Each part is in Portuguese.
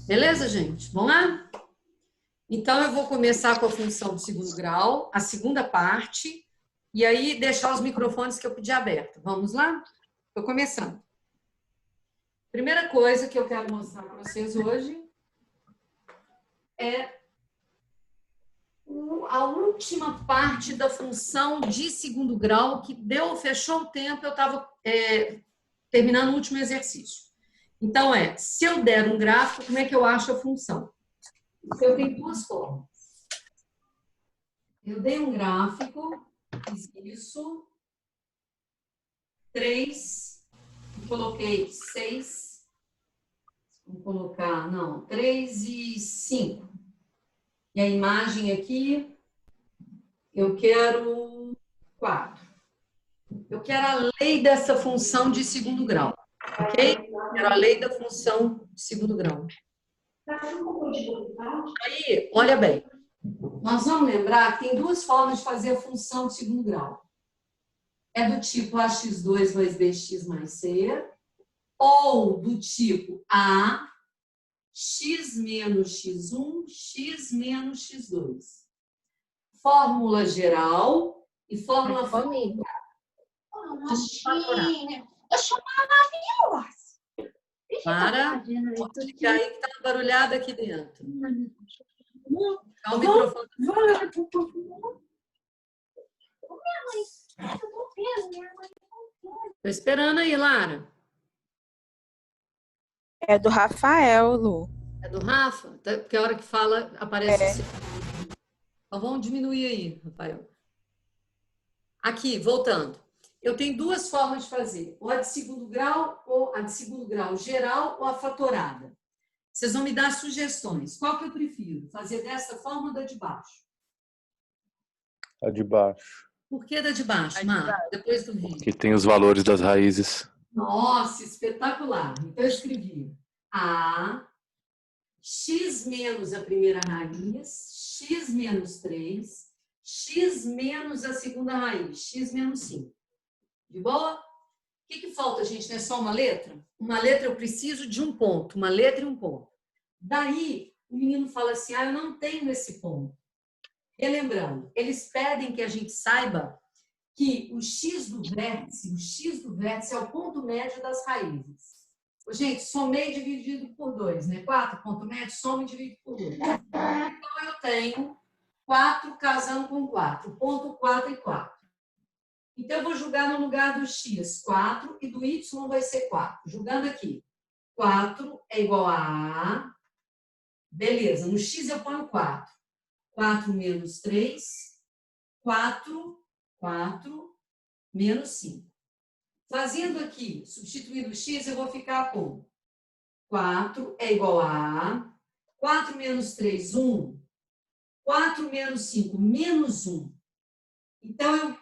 Beleza, gente? Vamos lá? Então, eu vou começar com a função do segundo grau, a segunda parte, e aí deixar os microfones que eu pedi aberto. Vamos lá? Estou começando. Primeira coisa que eu quero mostrar para vocês hoje é a última parte da função de segundo grau, que fechou o tempo, eu estava terminando o último exercício. Então, se eu der um gráfico, como é que eu acho a função? Eu tenho duas formas. Eu dei um gráfico, fiz isso, 3, coloquei 6, vou colocar, não, 3 e 5. E a imagem aqui, eu quero 4. Eu quero a lei dessa função de segundo grau, ok? Quero a lei da função de segundo grau. Aí, olha bem, nós vamos lembrar que tem duas formas de fazer a função de segundo grau. É do tipo ax2 mais bx mais c, ou do tipo a x menos x1, x menos x2. Fórmula geral e fórmula Comigo. fatorada. Eu sou maravilhosa. Para, pode ligar aí que está barulhado aqui dentro. Tá o microfone. Estou esperando aí, Lara. É do Rafael, Lu. É do Rafa? Porque a hora que fala, aparece o Então, vamos diminuir aí, Rafael. Aqui, voltando. Eu tenho duas formas de fazer. Ou a de segundo grau, ou a de segundo grau geral, ou a fatorada. Vocês vão me dar sugestões. Qual que eu prefiro? Fazer dessa forma ou da de baixo? A de baixo. Por que da de baixo, Marco? Depois do vídeo. Que tem os valores das raízes. Nossa, espetacular. Então, eu escrevi a x menos a primeira raiz, x menos 3, x menos a segunda raiz, x menos 5. De boa? O que falta, gente? Não é só uma letra? Uma letra eu preciso de um ponto, uma letra e um ponto. Daí, o menino fala assim, eu não tenho esse ponto. Relembrando, eles pedem que a gente saiba que o x do vértice é o ponto médio das raízes. Gente, somei dividido por 2, né? 4, ponto médio, soma e divide por 2. Então, eu tenho 4 casando com 4, ponto 4 e 4. Então, eu vou jogar no lugar do x 4 e do y vai ser 4. Jogando aqui. 4 é igual a... Beleza, no x eu ponho 4. 4 menos 3, 4 menos 5. Fazendo aqui, substituindo o x, eu vou ficar com 4 é igual a 4 menos 3, 1. 4 menos 5, menos 1. Então, eu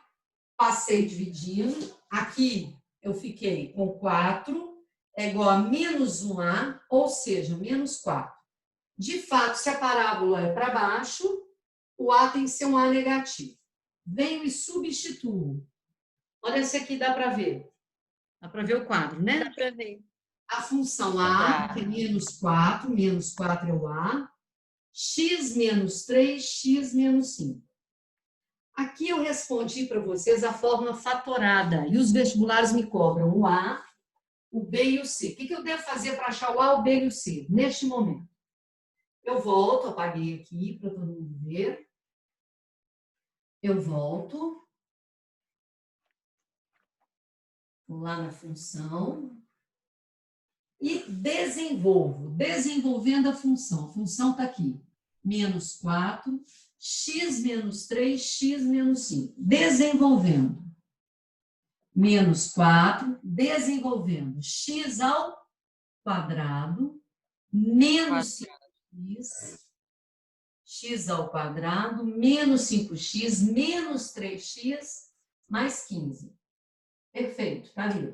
passei dividindo. Aqui, eu fiquei com 4 é igual a menos 1a, ou seja, menos 4. De fato, se a parábola é para baixo, o a tem que ser um a negativo. Venho e substituo. Olha esse aqui, dá para ver. Dá para ver o quadro, né? Dá para ver. A função a, que é menos 4 é o a, x menos 3, x menos 5. Aqui eu respondi para vocês a fórmula fatorada, e os vestibulares me cobram o a, o b e o c. O que eu devo fazer para achar o a, o b e o c, neste momento? Eu volto, apaguei aqui para todo mundo ver. Eu volto. Vou lá na função. E desenvolvo. Desenvolvendo a função. A função está aqui. Menos 4, x menos 3, x menos 5. Desenvolvendo. Menos 4, desenvolvendo. X ao quadrado, menos 5x, x ao quadrado, menos 5x, menos 3x, mais 15. Perfeito, tá ali.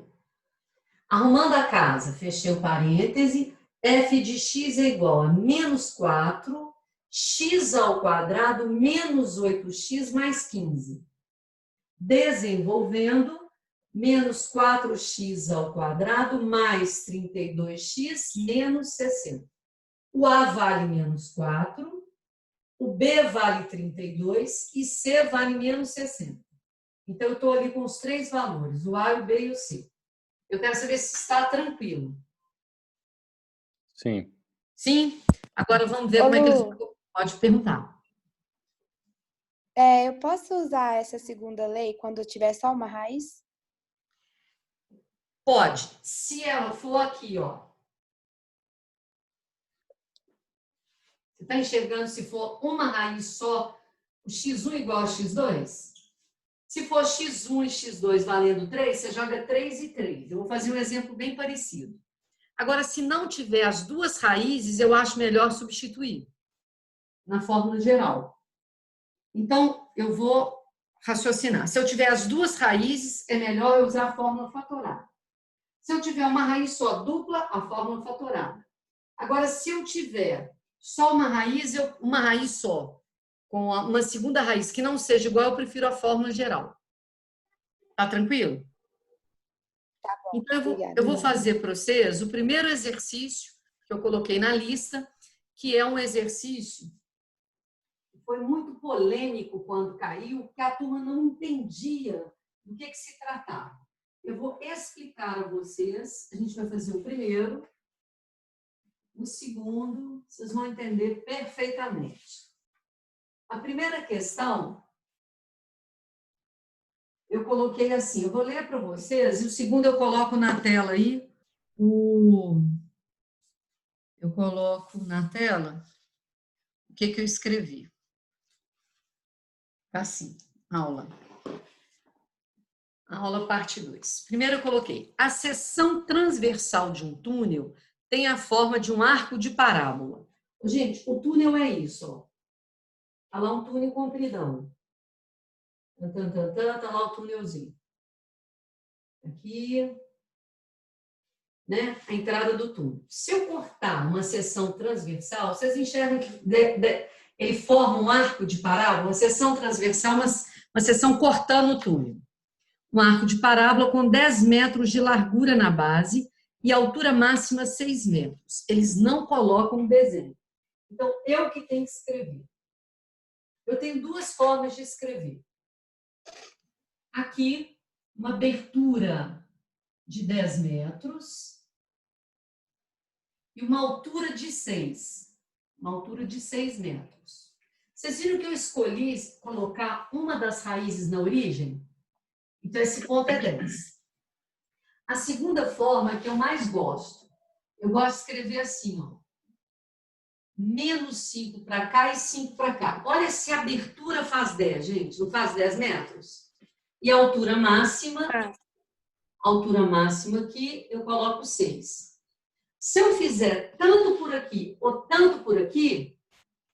Arrumando a casa, fechei o parêntese, f de x é igual a menos 4, x ao quadrado, menos 8x, mais 15. Desenvolvendo, menos 4x ao quadrado, mais 32x, menos 60. O A vale menos 4, o B vale 32 e C vale menos 60. Então, eu estou ali com os 3 valores, o A, o B e o C. Eu quero saber se está tranquilo. Sim. Sim? Agora vamos ver Ô, como é que eles... Lu, Pode perguntar. eu posso usar essa segunda lei quando eu tiver só uma raiz? Pode. Se ela for aqui, ó. Você está enxergando se for uma raiz só, o x1 igual a x2? Se for x1 e x2 valendo 3, você joga 3 e 3. Eu vou fazer um exemplo bem parecido. Agora, se não tiver as duas raízes, eu acho melhor substituir na fórmula geral. Então, eu vou raciocinar. Se eu tiver as duas raízes, é melhor eu usar a fórmula fatorada. Se eu tiver uma raiz só dupla, a fórmula fatorada. Agora, se eu tiver só uma raiz só, com uma segunda raiz que não seja igual, eu prefiro a fórmula geral. Tá tranquilo? Tá bom, Então, obrigada. eu vou fazer para vocês o primeiro exercício que eu coloquei na lista, que é um exercício que foi muito polêmico quando caiu, porque a turma não entendia do que se tratava. Eu vou explicar a vocês, a gente vai fazer o primeiro, o segundo, vocês vão entender perfeitamente. A primeira questão, eu coloquei assim, eu vou ler para vocês, e o segundo eu coloco na tela aí, eu coloco na tela o que eu escrevi. Assim, aula. Aula parte 2. Primeiro eu coloquei, a seção transversal de um túnel tem a forma de um arco de parábola. Gente, o túnel é isso, ó. Olha lá um túnel compridão. Tá lá o túnelzinho. Aqui, né? A entrada do túnel. Se eu cortar uma seção transversal, vocês enxergam que ele forma um arco de parábola, uma seção transversal, uma seção cortando o túnel. Um arco de parábola com 10 metros de largura na base e altura máxima 6 metros. Eles não colocam desenho. Então, eu que tenho que escrever. Eu tenho duas formas de escrever. Aqui, uma abertura de 10 metros e uma altura de 6. Uma altura de 6 metros. Vocês viram que eu escolhi colocar uma das raízes na origem? Então, esse ponto é 10. A segunda forma que eu mais gosto, eu gosto de escrever assim, ó. Menos 5 para cá e 5 para cá. Olha se a abertura faz 10, gente. Não faz 10 metros? E a altura máxima aqui, eu coloco 6. Se eu fizer tanto por aqui ou tanto por aqui,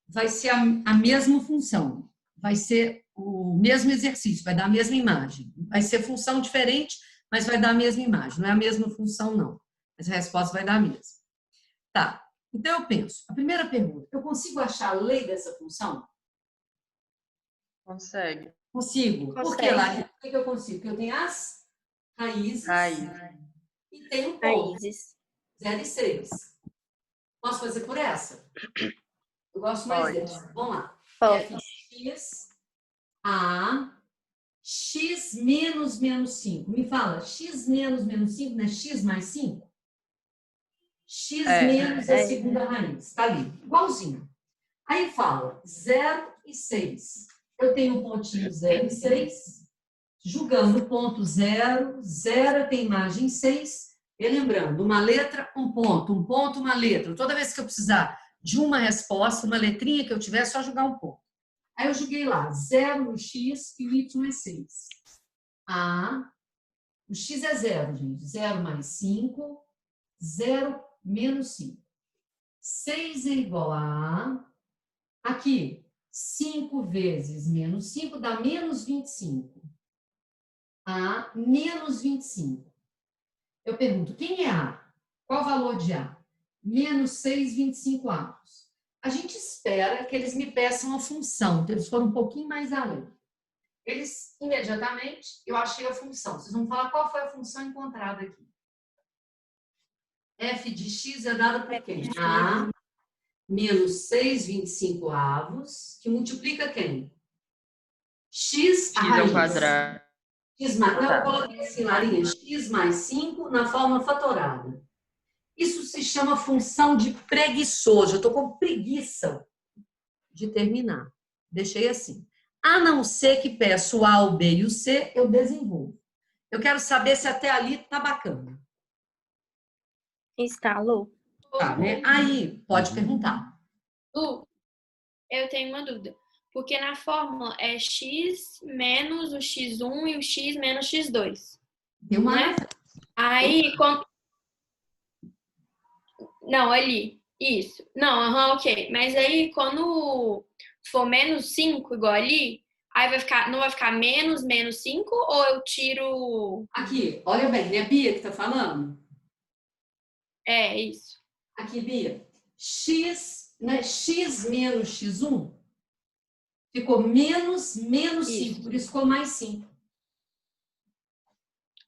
vai ser a mesma função. Vai ser o mesmo exercício, vai dar a mesma imagem. Vai ser função diferente, mas vai dar a mesma imagem. Não é a mesma função, não. Mas a resposta vai dar a mesma. Tá. Então, eu penso. A primeira pergunta. Eu consigo achar a lei dessa função? Consegue. Consigo. Por que, Lari? Por que eu consigo? Porque eu tenho as raízes e tenho um ponto. Raízes. 0 e 6. Posso fazer por essa? Eu gosto mais dessa. Vamos lá. Fx a x menos 5. Me fala, x menos 5 não é x mais 5? X menos a segunda raiz. Está ali, igualzinho. Aí fala 0 e 6. Eu tenho um pontinho 0 e 6. Julgando o ponto 0, 0 tem imagem 6. E lembrando, uma letra, um ponto, uma letra. Toda vez que eu precisar de uma resposta, uma letrinha que eu tiver, é só jogar um ponto. Aí eu joguei lá, 0 no x e o y é 6. O x é 0, gente. 0 mais 5, 0 menos 5. 6 é igual a... Aqui, 5 vezes menos 5 dá menos 25. A menos 25. Eu pergunto, quem é A? Qual o valor de A? Menos 6, 25 avos. A gente espera que eles me peçam a função, então eles foram um pouquinho mais além. Eles, imediatamente, eu achei a função. Vocês vão falar qual foi a função encontrada aqui. F de x é dado por quem? A menos 6/25, que multiplica quem? X, a X raiz. ao quadrado. X mais, então, eu coloquei assim, Larinha, x mais 5 na forma fatorada. Isso se chama função de preguiçoso. Eu estou com preguiça de terminar. Deixei assim. A não ser que peço o A, o B e o C, eu desenvolvo. Eu quero saber se até ali tá bacana. Está, Lu. Tá, né? Aí, pode perguntar. Lu, eu tenho uma dúvida. Porque na fórmula é x menos o x1 e o x menos x2. Tem uma... Né? Aí, quando... Não, ali. Isso. Não, ok. Mas aí, quando for menos 5, igual ali, aí não vai ficar menos 5, ou eu tiro... Aqui, olha bem, né, Bia, que tá falando? É, isso. Aqui, Bia. X, né? X menos x1 ficou menos 5, por isso ficou mais 5.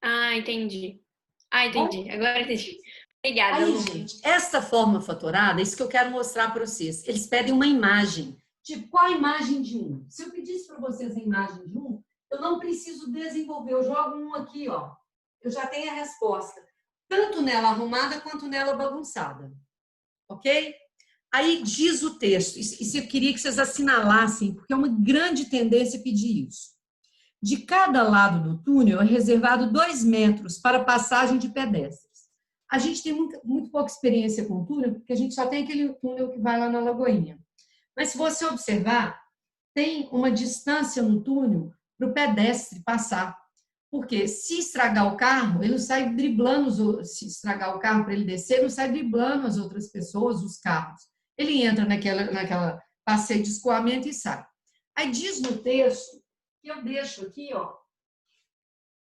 Ah, entendi. Agora entendi. Obrigada, Aí, Lu. gente, esta forma fatorada, é isso que eu quero mostrar para vocês. Eles pedem uma imagem. Tipo, qual a imagem de 1? Se eu pedisse para vocês a imagem de 1, eu não preciso desenvolver. Eu jogo 1 aqui, ó. Eu já tenho a resposta. Tanto nela arrumada quanto nela bagunçada. Ok? Aí diz o texto. Isso eu queria que vocês assinalassem, porque é uma grande tendência pedir isso. De cada lado do túnel é reservado 2 metros para passagem de pedestres. A gente tem muito pouca experiência com túnel, porque a gente só tem aquele túnel que vai lá na Lagoinha. Mas se você observar, tem uma distância no túnel para o pedestre passar. Porque se estragar o carro, ele não sai driblando, se estragar o carro para ele descer, ele não sai driblando as outras pessoas, os carros. Ele entra naquela passeio de escoamento e sai. Aí diz no texto que eu deixo aqui, ó,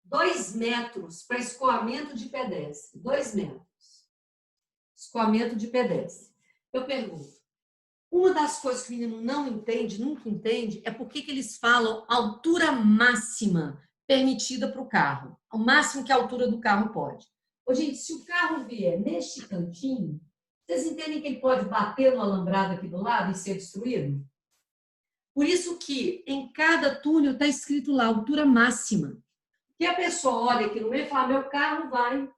2 metros para escoamento de pedestre. 2 metros. Escoamento de pedestre. Eu pergunto, uma das coisas que o menino não entende, nunca entende, é por que eles falam altura máxima permitida para o carro. O máximo que a altura do carro pode. Ô, gente, se o carro vier neste cantinho, vocês entendem que ele pode bater no alambrado aqui do lado e ser destruído? Por isso que em cada túnel está escrito lá, altura máxima. Que a pessoa olha aqui no meio e fala, meu carro vai,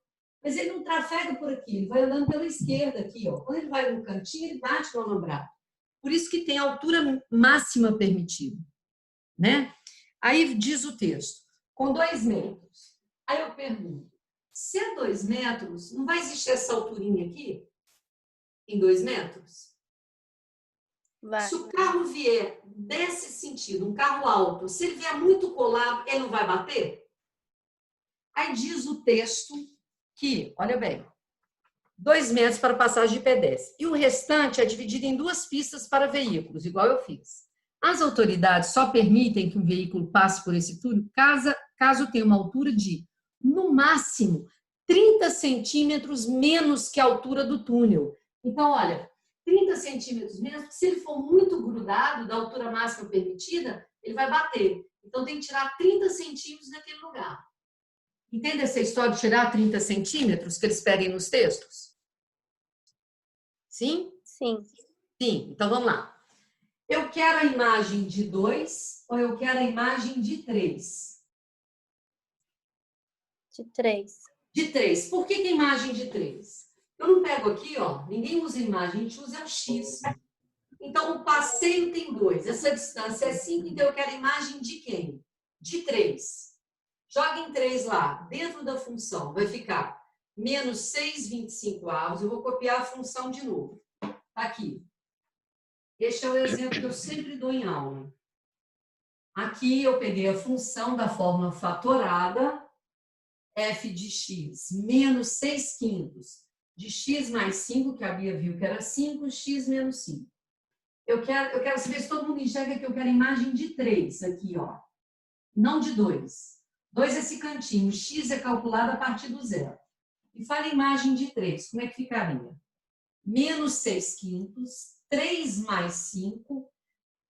mas ele não trafega por aqui, ele vai andando pela esquerda aqui, ó. Quando ele vai no cantinho, ele bate no alambrado. Por isso que tem a altura máxima permitida, né? Aí diz o texto, com 2 metros. Aí eu pergunto, se é 2 metros, não vai existir essa alturinha aqui? Em 2 metros? Vai. Se o carro vier desse sentido, um carro alto, se ele vier muito colado, ele não vai bater? Aí diz o texto que, olha bem, 2 metros para passagem de pedestre. E o restante é dividido em 2 pistas para veículos, igual eu fiz. As autoridades só permitem que um veículo passe por esse túnel caso tenha uma altura de, no máximo, 30 centímetros menos que a altura do túnel. Então, olha, 30 centímetros menos, porque se ele for muito grudado da altura máxima permitida, ele vai bater. Então, tem que tirar 30 centímetros daquele lugar. Entende essa história de tirar 30 centímetros que eles pedem nos textos? Sim? Sim. Sim. Então, vamos lá. Eu quero a imagem de 2 ou eu quero a imagem de 3? De 3. De 3. Por que a imagem de 3? Eu não pego aqui, ó, ninguém usa imagem, a gente usa o X. Então, o passeio tem 2. Essa distância é 5, então eu quero a imagem de quem? De 3. Joga em 3 lá, dentro da função, vai ficar menos 6/25. Eu vou copiar a função de novo. Tá aqui. Este é o exemplo que eu sempre dou em aula. Aqui eu peguei a função da forma fatorada, f de x menos 6/5 de x mais 5, que a Bia viu que era 5, x menos 5. Eu quero saber se todo mundo enxerga que eu quero a imagem de 3 aqui, ó. Não de 2. 2 é esse cantinho, x é calculado a partir do 0. E fala a imagem de 3, como é que ficaria? Menos 6/5, 3 mais 5,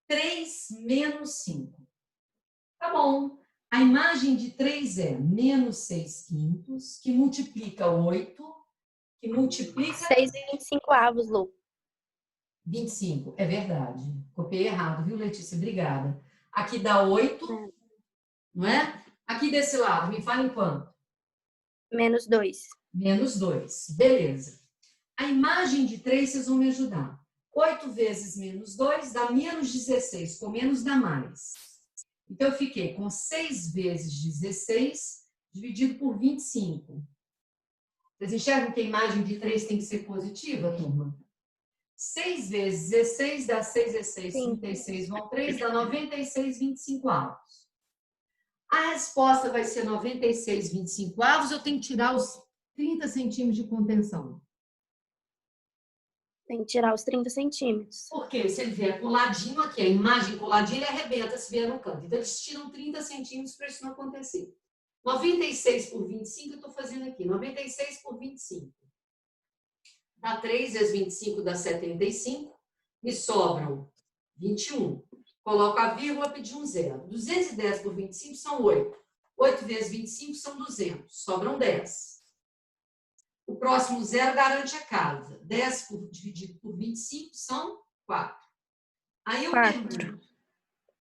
3 menos 5. Tá bom. A imagem de 3 é menos 6/5, que multiplica 8, que multiplica... 6/25, Lu. 25, é verdade. Copiei errado, viu, Letícia? Obrigada. Aqui dá 8, não é? Aqui desse lado, me fala em quanto? Menos 2. Menos 2. Beleza. A imagem de 3, vocês vão me ajudar. 8 vezes menos 2 dá menos 16. Com menos dá mais. Então, eu fiquei com 6 vezes 16 dividido por 25. Vocês enxergam que a imagem de 3 tem que ser positiva, turma? 6 vezes 16 dá 6 vezes 6, 36 vão 3, dá 96, 25 avos. A resposta vai ser 96, 25 avos, eu tenho que tirar os 30 centímetros de contenção. Tem que tirar os 30 centímetros. Porque se ele vier coladinho aqui, a imagem coladinha, ele arrebenta se vier no canto. Então, eles tiram 30 centímetros para isso não acontecer. 96 por 25, eu estou fazendo aqui. 96 por 25. Dá 3 vezes 25, dá 75. Me sobram 21. Coloco a vírgula, pedi um zero. 210 por 25 são 8. 8 vezes 25 são 200. Sobram 10. O próximo zero garante a casa. 10 dividido por 25 são 4. Aí eu pergunto,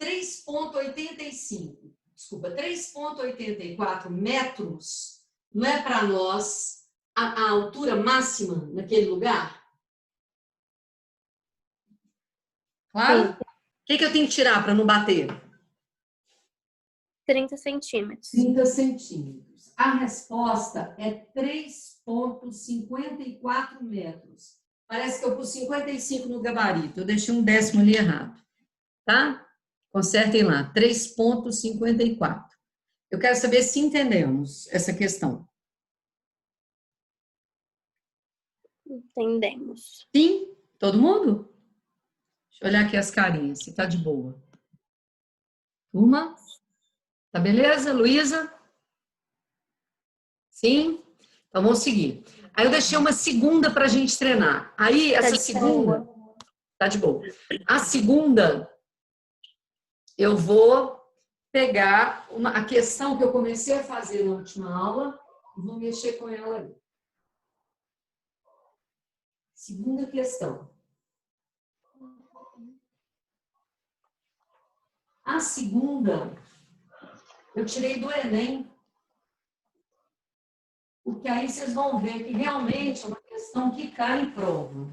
3,85. Desculpa, 3,84 metros não é para nós a altura máxima naquele lugar? Claro? O que eu tenho que tirar para não bater? 30 centímetros. 30 centímetros. A resposta é 3,54 metros. Parece que eu pus 55 no gabarito. Eu deixei um décimo ali errado. Tá? Consertem lá. 3,54. Eu quero saber se entendemos essa questão. Entendemos. Sim? Todo mundo? Deixa eu olhar aqui as carinhas, se tá de boa. Turma? Tá beleza, Luísa? Sim? Então, vamos seguir. Aí eu deixei uma segunda para a gente treinar. Aí, essa segunda... Tá de boa. A segunda, eu vou pegar a questão que eu comecei a fazer na última aula e vou mexer com ela ali. Segunda questão. A segunda, eu tirei do Enem, porque aí vocês vão ver que realmente é uma questão que cai em prova.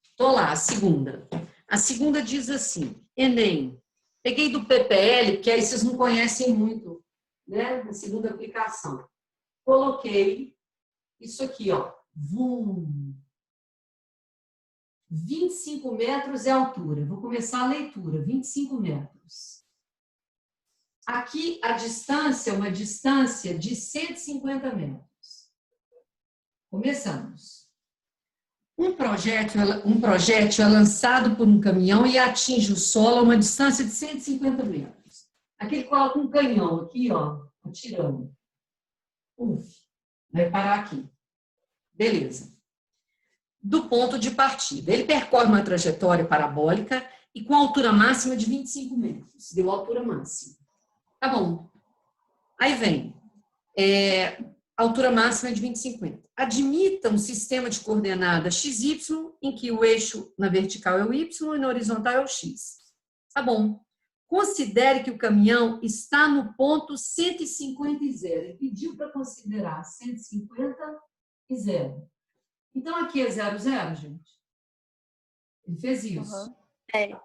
Estou lá, a segunda. A segunda diz assim, Enem, peguei do PPL, porque aí vocês não conhecem muito, né? A segunda aplicação. Coloquei isso aqui, ó. Vum. 25 metros é a altura. Vou começar a leitura. 25 metros. Aqui, a distância é uma distância de 150 metros. Começamos. Um projétil é lançado por um caminhão e atinge o solo a uma distância de 150 metros. Aqui ele coloca um canhão aqui, ó, atirando. Vai parar aqui. Beleza. Do ponto de partida. Ele percorre uma trajetória parabólica e com altura máxima de 25 metros. Deu a altura máxima. Tá bom. Aí vem. Altura máxima de 25. Admita um sistema de coordenadas XY em que o eixo na vertical é o Y e na horizontal é o X. Tá bom. Considere que o caminhão está no ponto 150 e 0. Ele pediu para considerar 150 e 0. Então, aqui é 0, 0, gente. Ele fez isso. Uhum. É.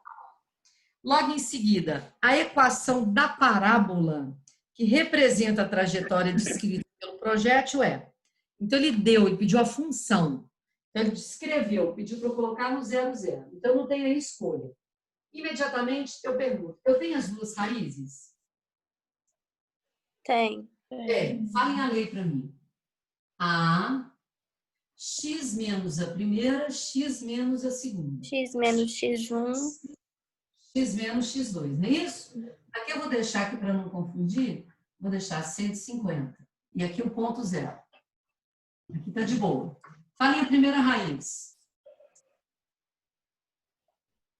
Logo em seguida, a equação da parábola, que representa a trajetória descrita pelo projétil, é. Então, ele pediu a função. Então, ele descreveu, pediu para eu colocar no 0, 0. Então, não tem aí escolha. Imediatamente, eu pergunto, eu tenho as duas raízes? Tem. Falem a lei para mim. A, x menos a primeira, x menos a segunda. X menos x1. X menos x2, não é isso? Aqui eu vou deixar aqui para não confundir, vou deixar 150. E aqui o ponto 0. Aqui está de boa. Falem a primeira raiz.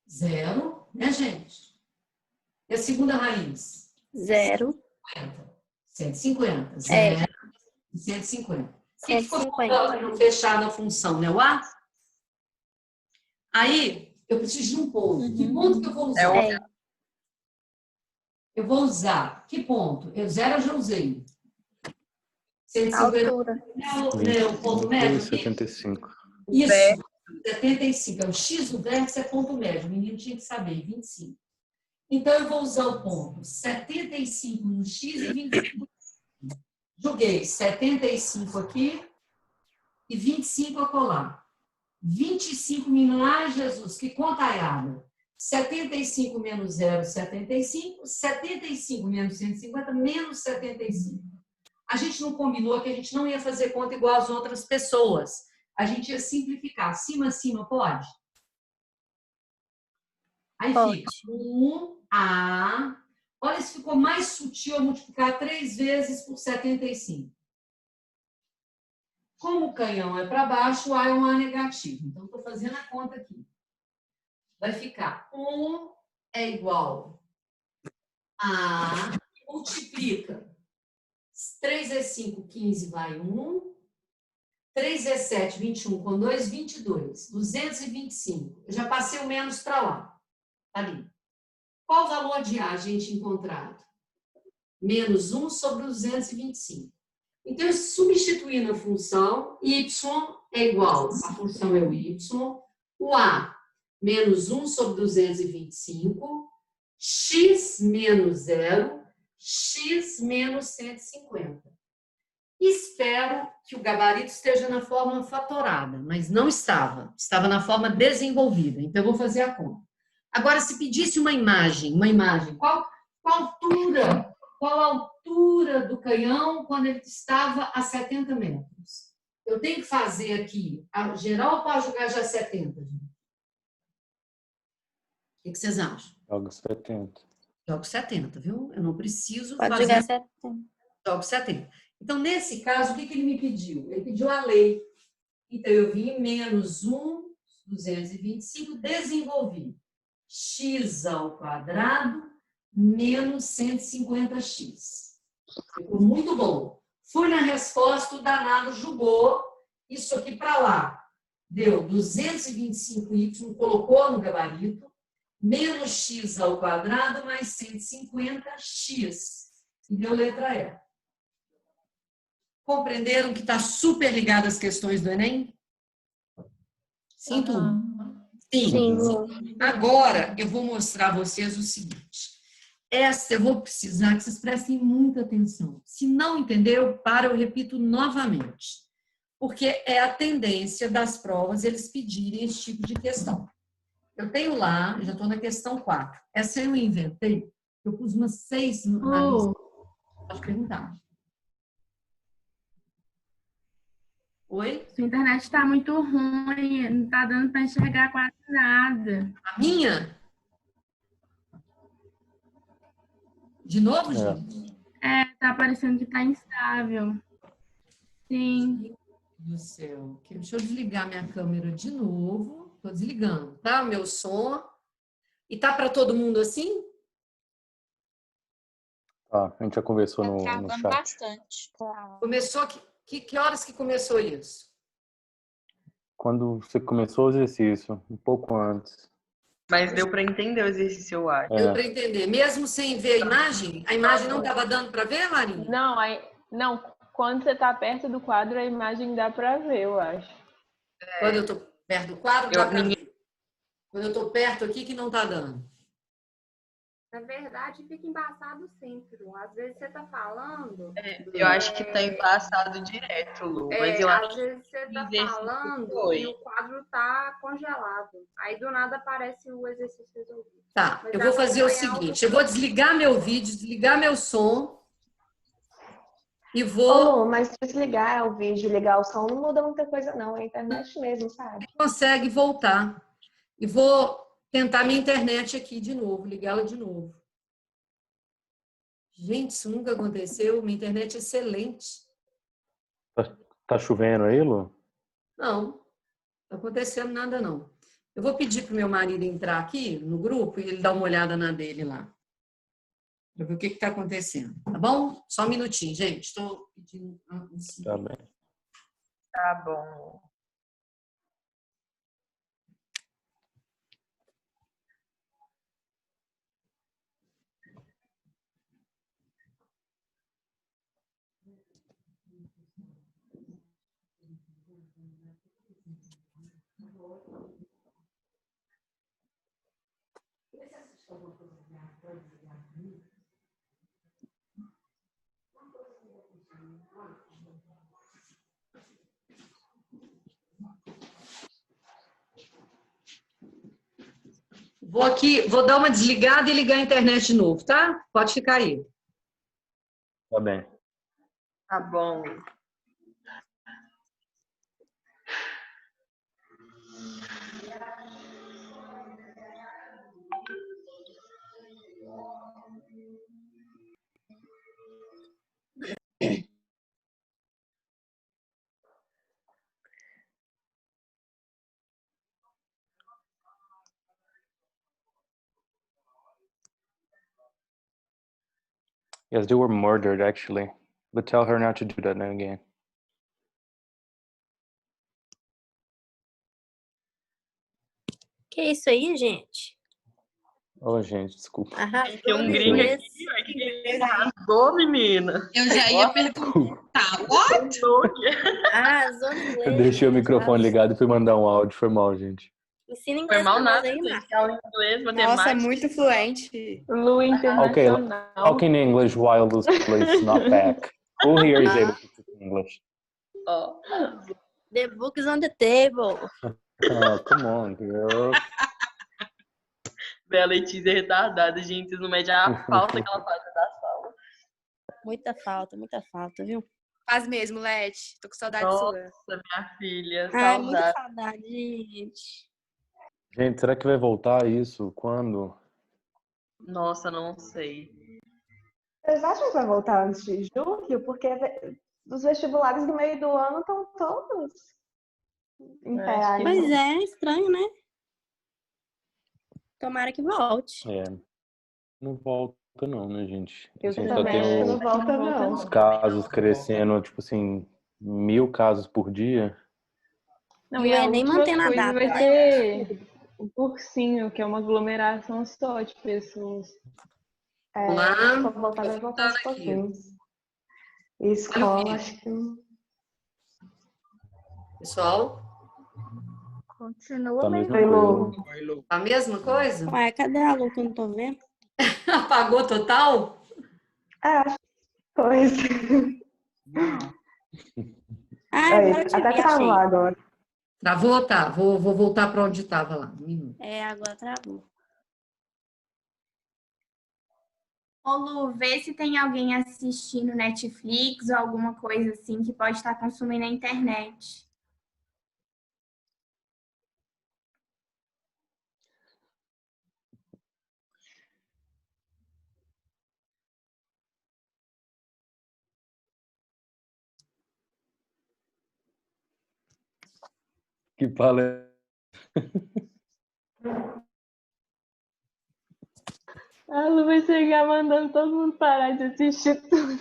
0, né, gente? E a segunda raiz? 0. 150. 0 e 150. O que ficou faltando para não fechar na função, né? O A? Aí, eu preciso de um ponto. Que ponto que eu vou usar? Eu vou usar. Que ponto? Eu zero eu já usei. 150 Altura. é o ponto médio? 75. Isso, 75. É o x do vértice, é ponto médio. O menino tinha que saber, 25. Então, eu vou usar o ponto 75 no x e 25. Joguei 75 aqui e 25 a colar. 25 menos, ai Jesus, que contaiada. 75 menos 0, 75. 75 menos 150, menos 75. A gente não combinou que a gente não ia fazer conta igual às outras pessoas. A gente ia simplificar. Acima, pode? Aí fica 1A. Olha se ficou mais sutil eu multiplicar 3 vezes por 75. Como o canhão é para baixo, o A é um A negativo. Então, estou fazendo a conta aqui. Vai ficar 1 é igual a... Multiplica. 3 vezes 5, 15, vai 1. 3 vezes 7, 21, com 2, 22. 225. Eu já passei o menos para lá. Tá ali. Qual o valor de A, gente, encontrado? Menos 1 sobre 225. Então, eu substituí na função, y é igual, a função é o y, o A, menos 1 sobre 225, x menos 0, x menos 150. Espero que o gabarito esteja na forma fatorada, mas não estava. Estava na forma desenvolvida. Então, eu vou fazer a conta. Agora, se pedisse uma imagem, qual a altura do canhão quando ele estava a 70 metros? Eu tenho que fazer aqui, a geral pode jogar já 70, gente? O que vocês acham? Jogo 70. Jogo 70, viu? Eu não preciso Pode fazer... jogar 70. Jogo 70. Então, nesse caso, o que ele me pediu? Ele pediu a lei. Então, eu vim menos 1, 225, desenvolvi. X ao quadrado menos 150x. Ficou muito bom. Fui na resposta, o danado jogou isso aqui para lá. Deu 225y, colocou no gabarito, menos x ao quadrado mais 150x. E deu letra E. Compreenderam que está super ligado às questões do Enem? Sim, tudo. Sim. Agora, eu vou mostrar a vocês o seguinte. Essa eu vou precisar que vocês prestem muita atenção. Se não entendeu, eu repito novamente. Porque é a tendência das provas eles pedirem esse tipo de questão. Eu tenho lá, já estou na questão 4. Essa eu inventei, eu pus umas 6 na lista. Pode perguntar. Oi? Sua internet está muito ruim, não está dando para enxergar quase nada. A minha? De novo, gente? Tá parecendo que está instável. Sim. Meu Deus do céu. Deixa eu desligar minha câmera de novo. Estou desligando, tá? O meu som. E tá para todo mundo assim? Tá, a gente já conversou no chat. Bastante. Começou... Que horas que começou isso? Quando você começou o exercício, um pouco antes. Mas deu para entender o exercício, eu acho. Deu para entender. Mesmo sem ver a imagem não estava dando para ver, Larinha? Não, quando você está perto do quadro, a imagem dá para ver, eu acho. Quando eu estou perto do quadro, dá para ver. Quando eu estou perto aqui, que não está dando. Na verdade, fica embaçado sempre. Às vezes você tá falando... Eu acho que tá embaçado direto, Lu. Mas eu às acho vezes você tá que falando e o quadro tá congelado. Aí, do nada, aparece o exercício resolvido. Tá, Mas eu vou fazer o seguinte. Eu vou desligar meu vídeo, desligar meu som e vou... Mas se desligar o vídeo, ligar o som, não muda muita coisa não. É a internet mesmo, sabe? Consegue voltar. E vou... tentar minha internet aqui de novo, ligá-la de novo. Gente, isso nunca aconteceu. Minha internet é excelente. Tá chovendo aí, Lu? Não, não está acontecendo nada, não. Eu vou pedir para o meu marido entrar aqui no grupo e ele dar uma olhada na dele lá. Para ver o que está acontecendo. Tá bom? Só um minutinho, gente. Estou pedindo... Tá bem. Tá bom. Vou dar uma desligada e ligar a internet de novo, tá? Pode ficar aí. Tá bem. Tá bom. Yes, they were murdered, actually. But tell her not to do that again. Que isso aí, gente? Oh, gente, desculpa. Tem um gringo aqui, ó, que arrasou, menina. Eu já ia perguntar. What? Arrasou no Eu inglês. deixei o microfone ligado e fui mandar um áudio. Foi mal, gente. Ensina Foi inglês mal pra nós nada, aí, gente. Marcos. Aula de inglês, Nossa, matemática. muito fluente. Lu Okay, Internacional. talking English while Lucila is not back. Who here is able to speak English? Ó. The book is on the table. Oh, come on, girl. Bela Letícia é retardada, gente. Vocês não medem a falta que ela faz das aulas. Muita falta, viu? Faz mesmo, Leti. Tô com saudade Nossa, sua. minha filha. Ai, muita Saudade. saudade, gente. Gente, será que vai voltar isso? Quando? Nossa, não sei. Vocês acham que vai voltar antes de julho? Porque os vestibulares do meio do ano estão todos em Eu pé acho que ainda. Pois é, estranho, né? Tomara que volte. É. Não volta não, né, gente? Eu Assim, também acho que não volta, não. os casos crescendo, tipo assim, 1000 casos por dia. Não, Não e a é nem última mantendo a coisa data, vai né? ser o cursinho, que é uma aglomeração só de pessoas. Olá. Vou voltar, vai voltar aos pouquinhos. E escola, acho que não. Pessoal, Continua Tá a meio mesma coisa. a mesma coisa? Ué, cadê a Lu que eu não tô vendo? Apagou total? Acho que coisa. Ah, agora eu te Até vi, travou achei. agora. Travou? Tá. Vou voltar para onde estava lá. Um minuto. É, agora travou. Ô, Lu, vê se tem alguém assistindo Netflix ou alguma coisa assim que pode estar consumindo a internet. Que palestra. A Lu vai chegar mandando todo mundo parar de assistir tudo.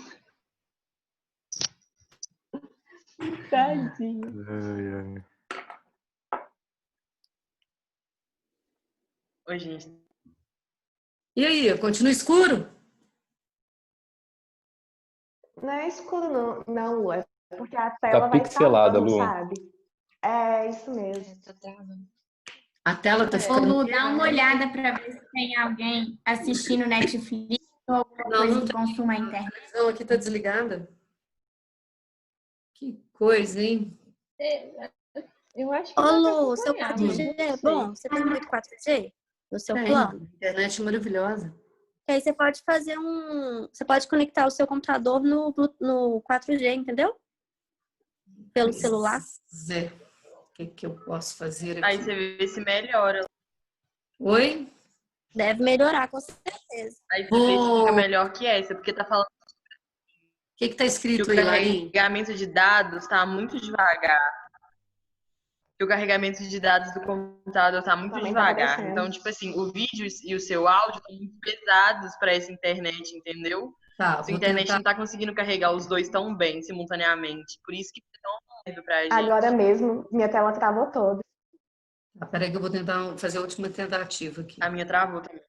Tadinho. Ai, ai. Oi, gente. E aí, continua escuro? Não é escuro, não, Lu. É porque a Tá tela vai pixelada, travando, Lu. sabe? É isso mesmo. A tela tá Ô, ficando... Lu, dá uma olhada para ver se tem alguém assistindo Netflix ou alguma coisa não que tem. consuma a internet. A televisão aqui tá desligada. Que coisa, hein? Eu acho que Ô, dá pra Lu, seu acompanhar, 4G mas é não sei. bom? Você tem muito 4G no seu Tem. plano? Internet maravilhosa. Que aí você pode fazer Você pode conectar o seu computador no 4G, entendeu? Pelo celular. Zé. O que eu posso fazer Aí aqui? você vê se melhora. Oi? Deve melhorar, com certeza. Aí você vê se fica melhor que essa, porque tá falando O que tá que escrito o aí, Larinha? carregamento de dados tá muito devagar. Que o carregamento de dados do computador tá muito Também tá devagar. aparecendo. Então, tipo assim, o vídeo e o seu áudio estão muito pesados para essa internet, entendeu? Tá, Sua vou internet tentar. não tá conseguindo carregar os dois tão bem, simultaneamente. Por isso que tá tão doido pra gente. Agora mesmo, minha tela travou toda. Tá, peraí que eu vou tentar fazer a última tentativa aqui. A minha travou também.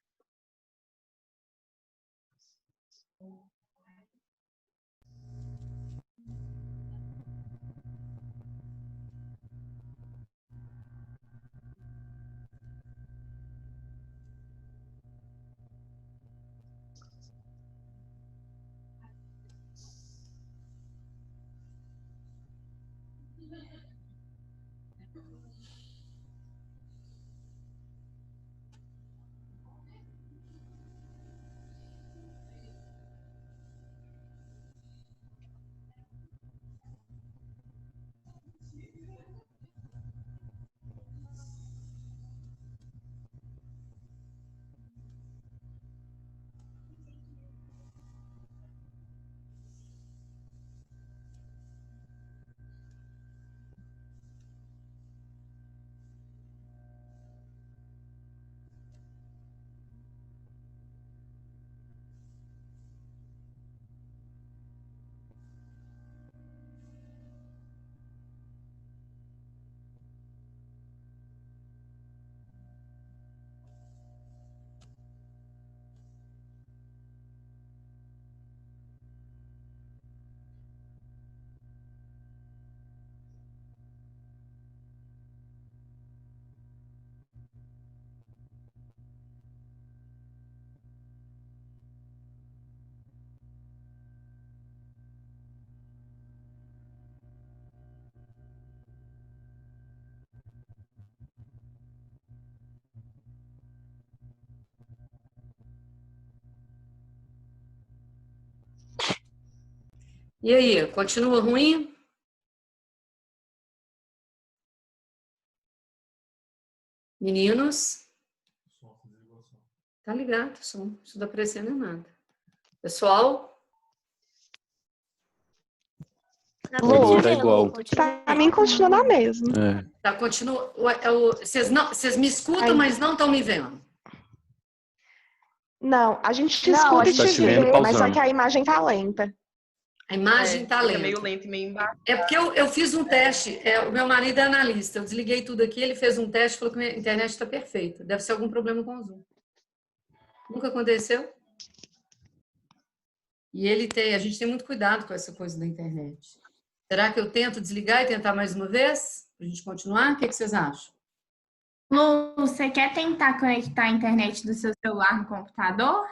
E aí, continua ruim? Meninos? Tá ligado, som. Isso não tá aparecendo nada. Pessoal? Agora tá igual. Pra mim continua na mesma. É. Tá, continua. Vocês me escutam, mas não estão me vendo. Não, a gente te Não, escuta a e gente tá te te vendo vê, mas só pausando. que a imagem tá lenta. A imagem tá Fica lenta. meio lento e meio embaixo. É porque eu fiz um teste. O meu marido é analista. Eu desliguei tudo aqui, ele fez um teste e falou que a internet está perfeita. Deve ser algum problema com o Zoom. Nunca aconteceu? E a gente tem muito cuidado com essa coisa da internet. Será que eu tento desligar e tentar mais uma vez? Para a gente continuar? O que vocês acham? Lu, você quer tentar conectar a internet do seu celular no computador?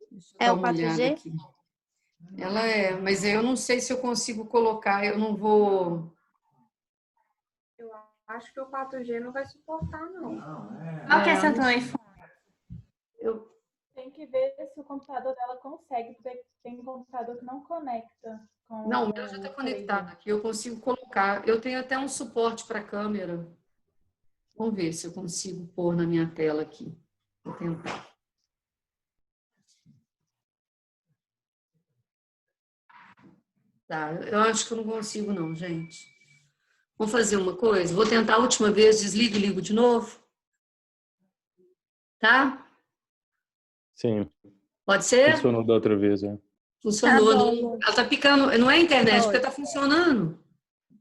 Deixa eu É dar o uma olhada 4G? aqui. Ela é, mas eu não sei se eu consigo colocar, eu não vou... Eu acho que o 4G não vai suportar, não. Qual que é seu telefone? Tem que ver se o computador dela consegue, porque tem computador que não conecta com Não, o meu já está conectado aqui, eu consigo colocar. Eu tenho até um suporte para a câmera. Vamos ver se eu consigo pôr na minha tela aqui. Vou tentar. Tá, eu acho que eu não consigo não, gente. Vamos fazer uma coisa? Vou tentar a última vez, desligo e ligo de novo. Tá? Sim. Pode ser? Funcionou da outra vez, é. Funcionou. Tá bom. Ela tá picando, não é a internet, porque Oi. tá funcionando.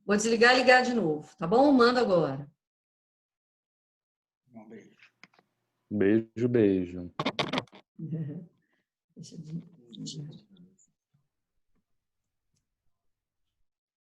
Vou desligar e ligar de novo, tá bom? Manda agora. Beijo, beijo. Deixa eu ver.